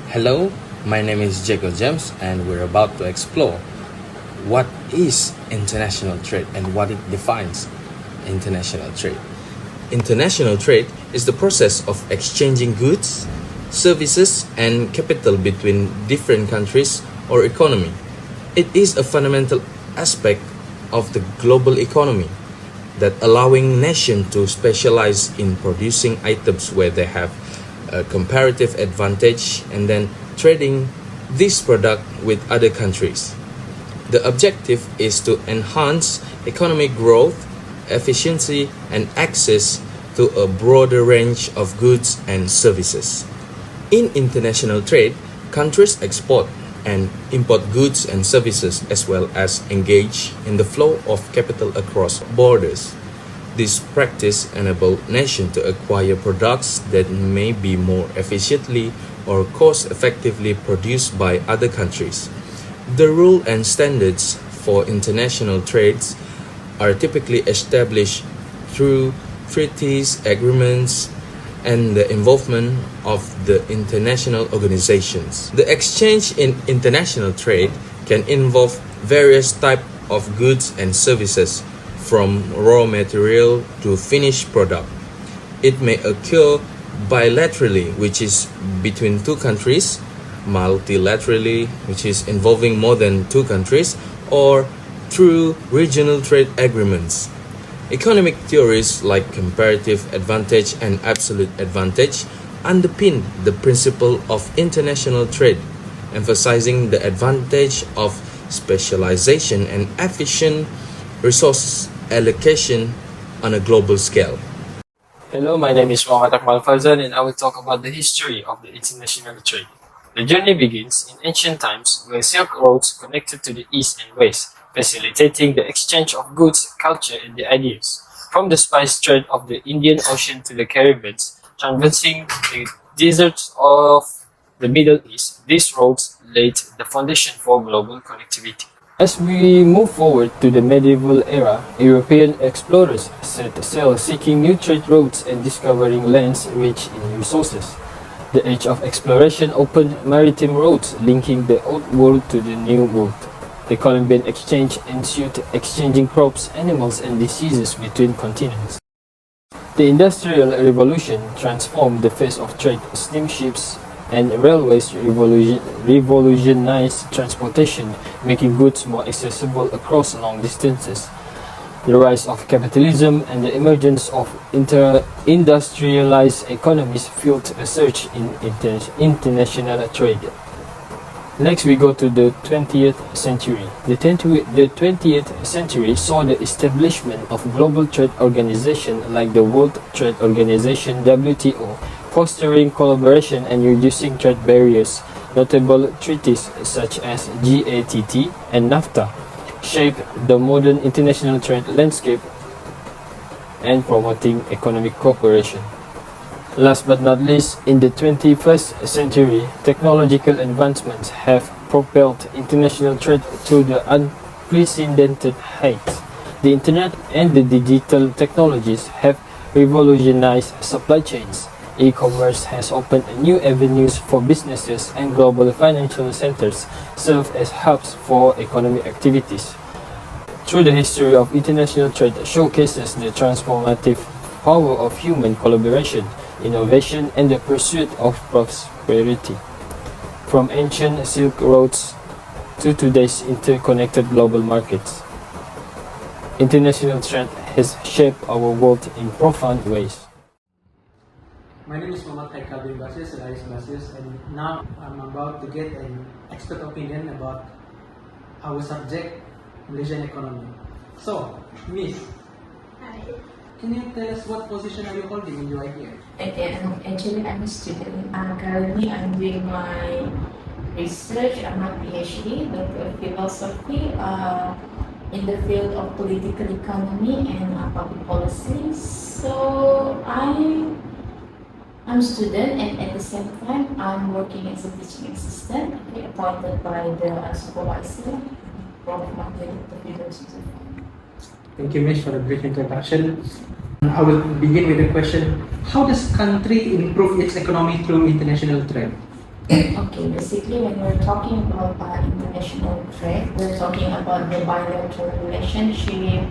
Hello, my name is Jacob James, and we're about to explore what is international trade and what it defines international trade. International trade is the process of exchanging goods, services, and capital between different countries or economy. It is a fundamental aspect of the global economy that allowing nations to specialize in producing items where they have a comparative advantage and then trading this product with other countries. The objective is to enhance economic growth, efficiency, and access to a broader range of goods and services. In international trade, countries export and import goods and services as well as engage in the flow of capital across borders. This practice enables nations to acquire products that may be more efficiently or cost-effectively produced by other countries. The rules and standards for international trades are typically established through treaties, agreements, and the involvement of the international organizations. The exchange in international trade can involve various types of goods and services, from raw material to finished product. It may occur bilaterally, which is between two countries, multilaterally, which is involving more than two countries, or through regional trade agreements. Economic theories like comparative advantage and absolute advantage underpin the principle of international trade, emphasizing the advantage of specialization and efficient resource allocation on a global scale. Hello, my name is Muhammad Akmal Farzan and I will talk about the history of the international trade. The journey begins in ancient times where Silk Roads connected to the east and west, facilitating the exchange of goods, culture, and the ideas. From the spice trade of the Indian Ocean to the Caribbean, traversing the deserts of the Middle East, these roads laid the foundation for global connectivity. As we move forward to the medieval era, European explorers set sail seeking new trade routes and discovering lands rich in resources. The age of exploration opened maritime routes linking the old world to the new world. The Columbian exchange ensued, exchanging crops, animals, and diseases between continents. The Industrial Revolution transformed the face of trade. Steamships and railways revolutionized transportation, making goods more accessible across long distances. The rise of capitalism and the emergence of industrialized economies fueled a surge in international trade. Next, we go to the 20th century. The 20th century saw the establishment of global trade organizations like the World Trade Organization (WTO), fostering collaboration and reducing trade barriers. Notable treaties such as GATT and NAFTA shaped the modern international trade landscape and promoting economic cooperation. Last but not least, in the 21st century, technological advancements have propelled international trade to the unprecedented heights. The internet and the digital technologies have revolutionized supply chains. E-commerce has opened new avenues for businesses, and global financial centers serve as hubs for economic activities. Through the history of international trade showcases the transformative power of human collaboration, innovation, and the pursuit of prosperity. From ancient Silk Roads to today's interconnected global markets, international trade has shaped our world in profound ways. My name is Muhammad Haikal bin Basis, and now I'm about to get an expert opinion about our subject, Malaysian economy. So, Miss, Hi. can you tell us what position are you holding in UITM? Okay, actually I'm a student. Currently I'm doing my research. I'm a PhD, Doctor of Philosophy, in the field of political economy and public policy. So I'm a student, and at the same time I'm working as a teaching assistant, appointed by the supervisor from Dr. Thank you, Miss, for the brief introduction. I will begin with the question: how does country improve its economy through international trade? Okay, basically when we're talking about international trade, we're talking about the bilateral relationship,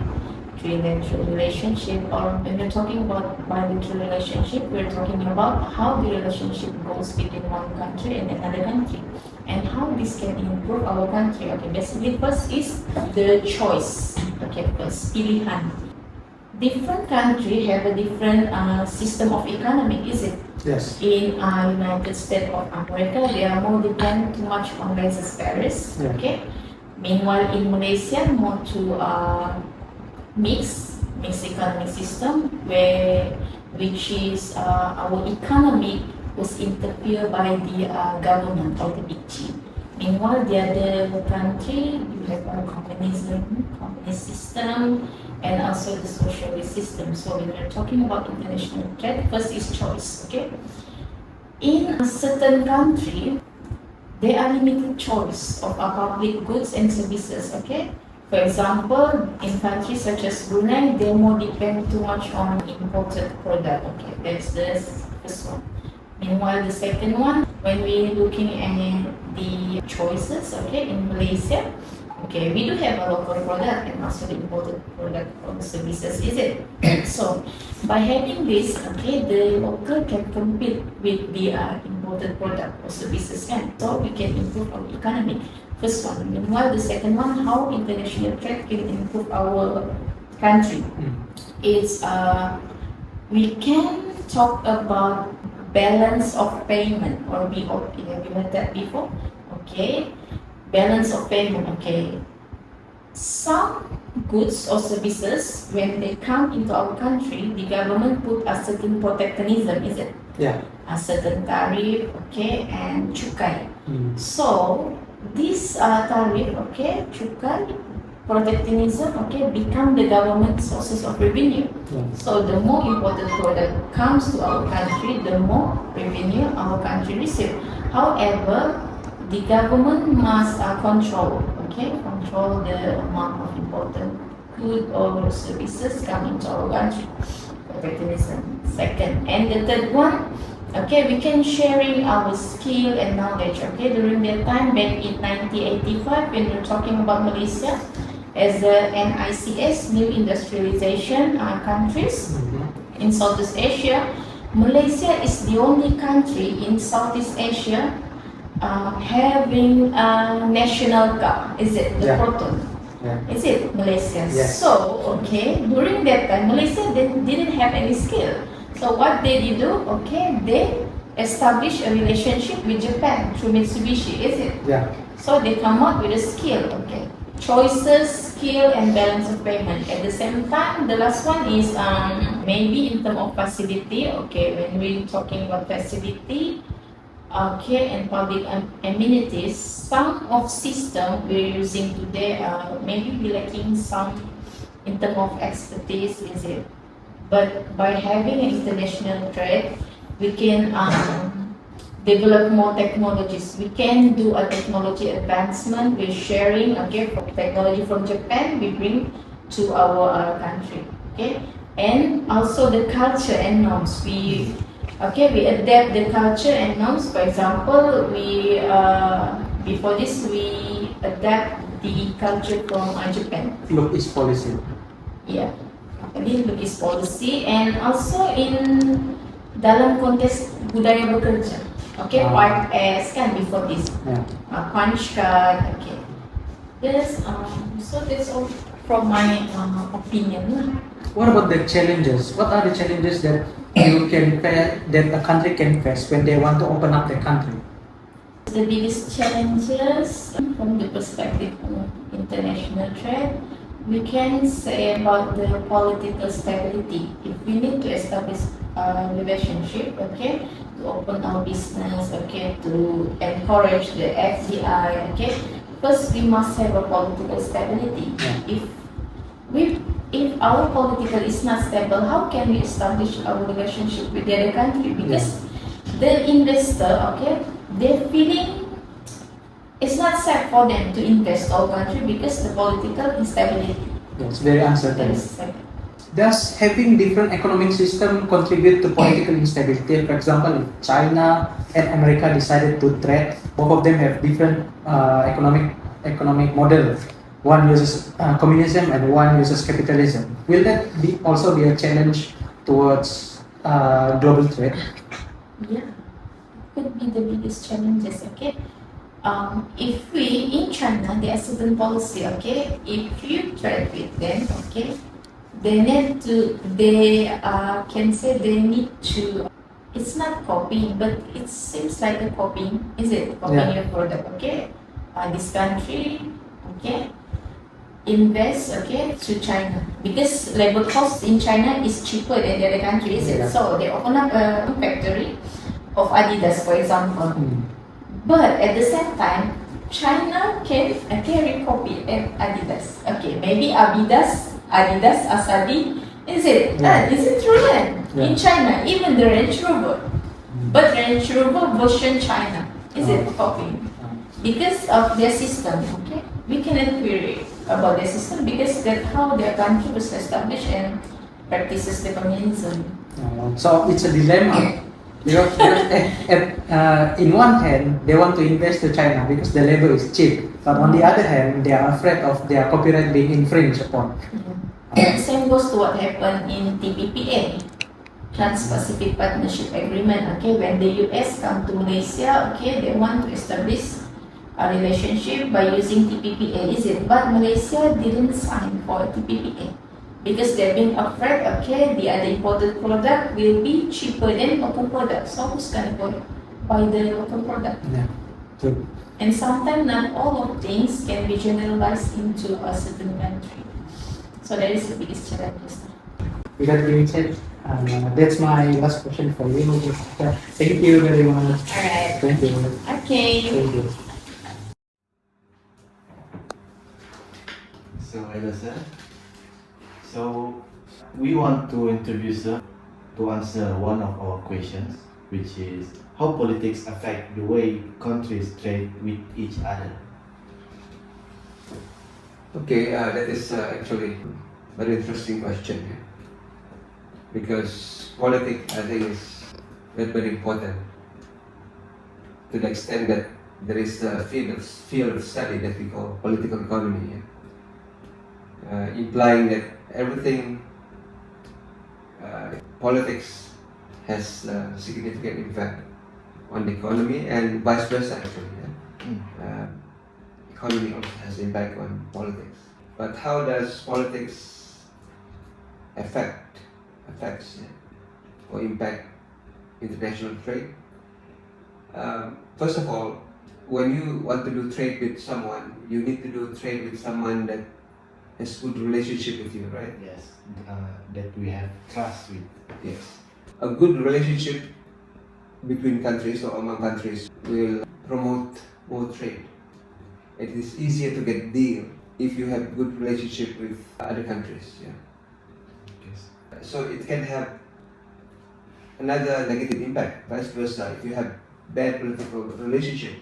trilateral relationship, or when we're talking about bilateral relationship, we're talking about how the relationship goes between one country and another country, and how this can improve our country. Okay, basically first is the choice. Okay, first pilihan. Different country have a different system of economic, is it? Yes. In United States of America, they are more depend too much on laissez faire. Yeah. Okay. Meanwhile, in Malaysia, more to mixed economic system which is our economy was interfered by the government or the big G. Meanwhile, the other country, you have a communist system, and also the socialist system. So when we're talking about international trade, first is choice. Okay, in a certain country, there are limited choice of public goods and services. Okay, for example, in countries such as Brunei, they more depend too much on imported product. Okay, that's the first one. Meanwhile, the second one, when we're looking at the choices, okay, in Malaysia, okay, we do have a local product and also the imported product or services, is it? So, by having this, okay, the local can compete with the imported product or services, and so we can improve our economy. First one. Meanwhile, the second one, how international trade can improve our country. Is we can talk about balance of payment, or BOP. Have you heard that before? Okay, balance of payment. Okay, some goods or services, when they come into our country, the government put a certain protectionism, is it? Yeah. A certain tariff, okay, and cukai. So this tariff, okay, cukai, protectionism, okay, become the government sources of revenue. So the more imported product comes to our country, the more revenue our country receives. However, the government must control the amount of imported goods or services coming to our country. Protectionism. Second, and the third one, okay, we can sharing our skill and knowledge. Okay, during that time back in 1985, when we're talking about Malaysia as the NICS, new industrialization countries in Southeast Asia, Malaysia is the only country in Southeast Asia having a national car. Is it the proton? Yeah. Is it Malaysia? Yes. So, okay, during that time, Malaysia didn't have any skill. So what did you do? Okay, they established a relationship with Japan through Mitsubishi, is it? Yeah. So they come out with a skill, okay. Choices, skill, and balance of payment. At the same time, the last one is maybe in terms of facility, okay, when we're talking about facility, okay, and public amenities, some of system we're using today maybe be lacking some in terms of expertise, is it? But by having an international trade, we can develop more technologies. We can do a technology advancement. We're sharing, okay, from technology from Japan, we bring to our country, okay, and also the culture and norms. We adapt the culture and norms. For example, we before this we adapt the culture from Japan. Look is policy. Yeah, ini lukis policy, and also in dalam konteks budaya bekerja. Okay, 5S kan before this. Punch card. Okay. Yes. So that's all from my opinion. What about the challenges? What are the challenges that you can face, that a country can face when they want to open up their country? The biggest challenges from the perspective of international trade, we can say about the political stability. If we need to establish a relationship, okay, to open our business, okay, to encourage the FDI, okay, first we must have a political stability. If our political is not stable, how can we establish our relationship with the other country? Because the investor, okay, they're feeling it's not safe for them to invest our country because the political instability. It's very uncertain. Does having different economic system contribute to political instability? For example, if China and America decided to trade, both of them have different economic model. One uses communism and one uses capitalism. Will that also be a challenge towards global trade? Yeah, could be the biggest challenges. Okay, if we in China, there are certain policy. Okay, if you trade with them, okay, they need to. They can say they need to. It's not copying, but it seems like a copying. Is it copying your product? Okay, this country, okay, invest okay to China because labor cost in China is cheaper than the other countries. So they open up a factory of Adidas, for example. But at the same time, China can carry copy Adidas. Okay, maybe Adidas, Asabi. Is it? Is it true then? In China, even the Range Rover, but Range Rover version China, is it copying? Because of their system, okay? We cannot query about their system because that's how their country was established and practices the communism. So it's a dilemma. Because in one hand, they want to invest to China because the labor is cheap. But on the other hand, they are afraid of their copyright being infringed upon. And same goes to what happened in TPPA, Trans-Pacific Partnership Agreement. Okay, when the US come to Malaysia, okay, they want to establish a relationship by using TPPA, is it? But Malaysia didn't sign for TPPA because they're being afraid, okay, the other imported product will be cheaper than local product. So who's gonna buy the local product? Yeah, true. And sometimes not all of things can be generalized into a certain country. So that is the biggest challenge. With that being said, that's my last question for you. Thank you very much. Alright. Thank you. Okay. Thank you. So hello sir. So we want to interview sir to answer one of our questions, which is how politics affect the way countries trade with each other. Okay, that is actually a very interesting question, yeah? Because politics, I think, is very, very important to the extent that there is a field of study that we call political economy, yeah? Implying that everything politics has a significant impact on the economy and vice versa, actually. Yeah? Economy also has impact on politics. But how does politics affects or impact international trade? First of all, when you want to do trade with someone, you need to do trade with someone that has good relationship with you, right? Yes, that we have trust with. Yes. A good relationship between countries or among countries will promote more trade. It is easier to get deal if you have good relationship with other countries. Yeah. Yes. So it can have another negative impact, vice versa. If you have bad political relationship,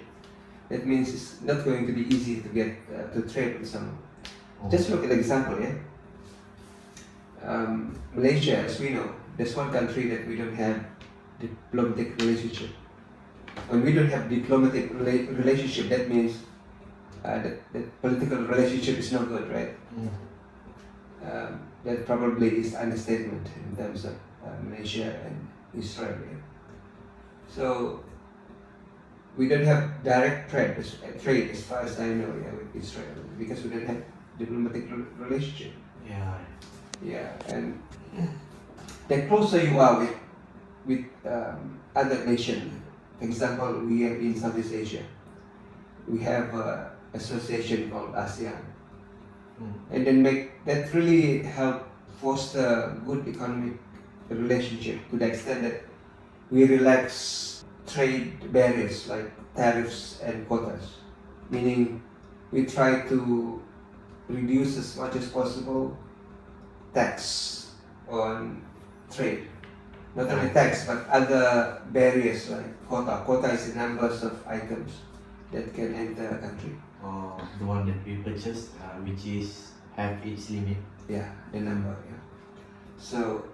that means it's not going to be easy to get to trade with someone. Just look at the example, yeah. Malaysia, as we know, there's one country that we don't have diplomatic relationship. When we don't have diplomatic relationship, that means that political relationship is not good, right? That probably is understatement in terms of Malaysia and Israel. Yeah? So we don't have direct trade as far as I know, yeah, with Israel because we don't have diplomatic relationship. Yeah. Yeah, and the closer you are with other nations, for example, we have in Southeast Asia, we have an association called ASEAN, and then that really help foster good economic relationship to the extent that we relax trade barriers like tariffs and quotas, meaning we try to reduce as much as possible tax on trade. Not only tax, but other barriers like quota. Quota is the numbers of items that can enter a country. Or the one that we purchased, which is have its limit. Yeah, the number. Yeah. So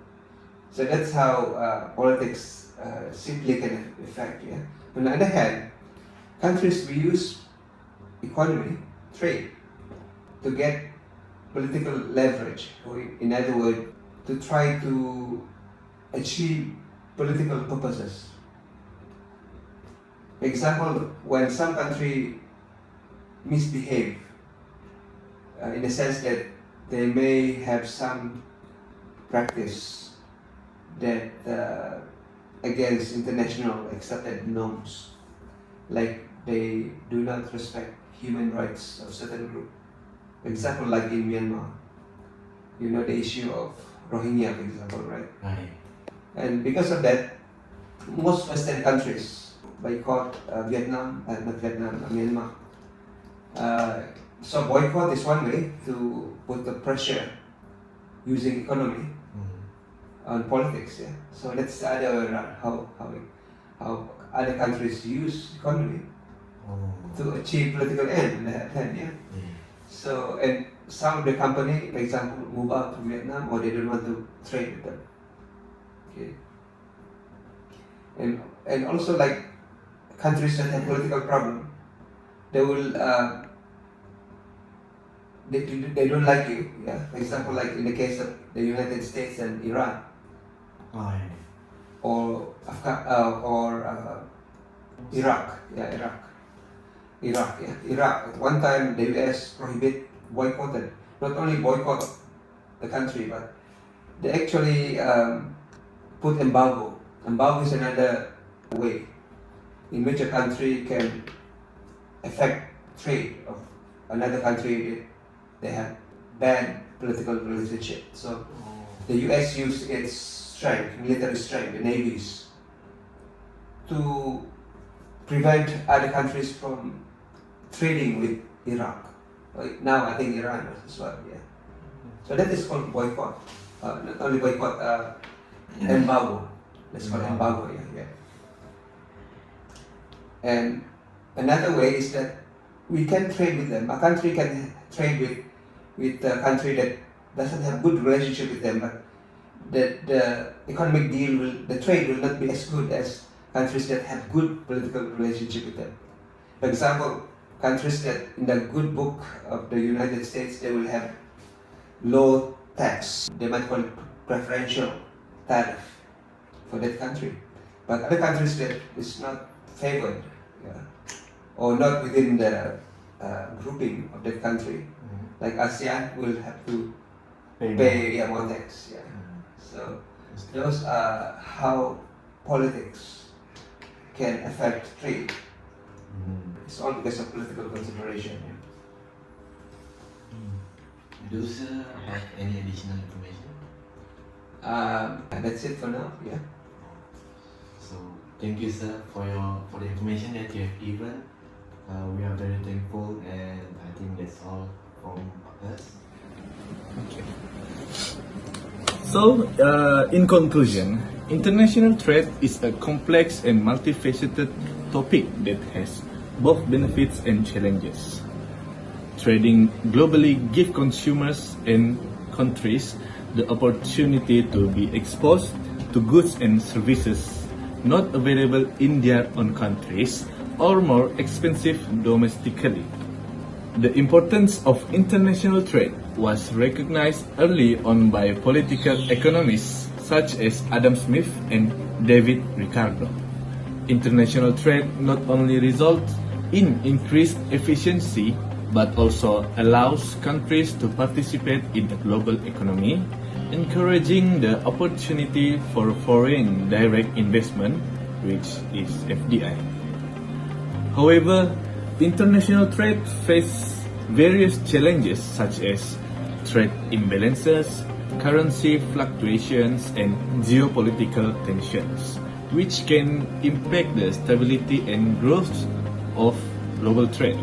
that's how politics simply can affect. Yeah. On the other hand, countries we use economy, trade, to get political leverage, or in other words, to try to achieve political purposes. For example, when some country misbehave, in the sense that they may have some practice that against international accepted norms, like they do not respect human rights of certain group. For example, like in Myanmar, you know the issue of Rohingya, for example, right? Right. And because of that, most Western countries boycott Myanmar. So boycott is one way to put the pressure using economy on politics. Yeah. So that's the other how other countries use economy to achieve political end. Yeah. So and some of the company, for example, move out to Vietnam or they don't want to trade with them. Okay. And also like countries that have political problem, they will they don't like you. Yeah. For example, like in the case of the United States and Iran, or Iraq. Yeah, Iraq. Yeah, Iraq. At one time, the US boycotted. Not only boycott the country, but they actually put embargo. Embargo is another way in which a country can affect trade of another country. They have bad political relationship. So the US used its strength, military strength, the navies, to prevent other countries from trading with Iraq. Now I think Iran as well. Yeah. So that is called boycott. Not only boycott, embargo. That's called embargo. Yeah. And another way is that we can trade with them. A country can trade with a country that doesn't have good relationship with them, but the economic deal the trade will not be as good as countries that have good political relationship with them. For example, countries that in the good book of the United States, they will have low tax. They might call it preferential tariff for that country. But other countries that is not favored, or not within the grouping of that country, like ASEAN, will have to pay more tax. Yeah. So those are how politics can affect trade. It's all because of political consideration. Do you sir have any additional information? That's it for now. Yeah. So thank you sir for the information that you have given. We are very thankful, and I think that's all from us. Okay. So, in conclusion, international trade is a complex and multifaceted topic that has both benefits and challenges. Trading globally gives consumers and countries the opportunity to be exposed to goods and services not available in their own countries or more expensive domestically. The importance of international trade was recognized early on by political economists such as Adam Smith and David Ricardo. International trade not only results in increased efficiency but also allows countries to participate in the global economy, encouraging the opportunity for foreign direct investment, which is FDI. However, international trade faces various challenges such as trade imbalances, currency fluctuations, and geopolitical tensions, which can impact the stability and growth of global trade.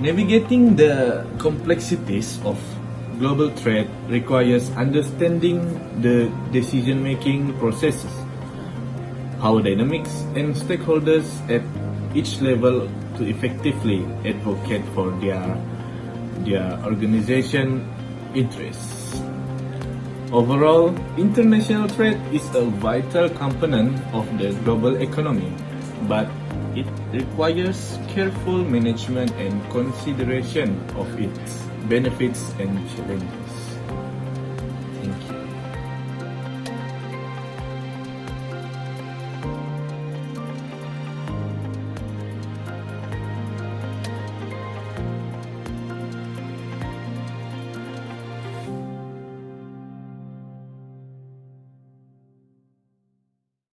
Navigating the complexities of global trade requires understanding the decision-making processes, power dynamics, and stakeholders at each level to effectively advocate for their organization interests. Overall, international trade is a vital component of the global economy, but it requires careful management and consideration of its benefits and challenges.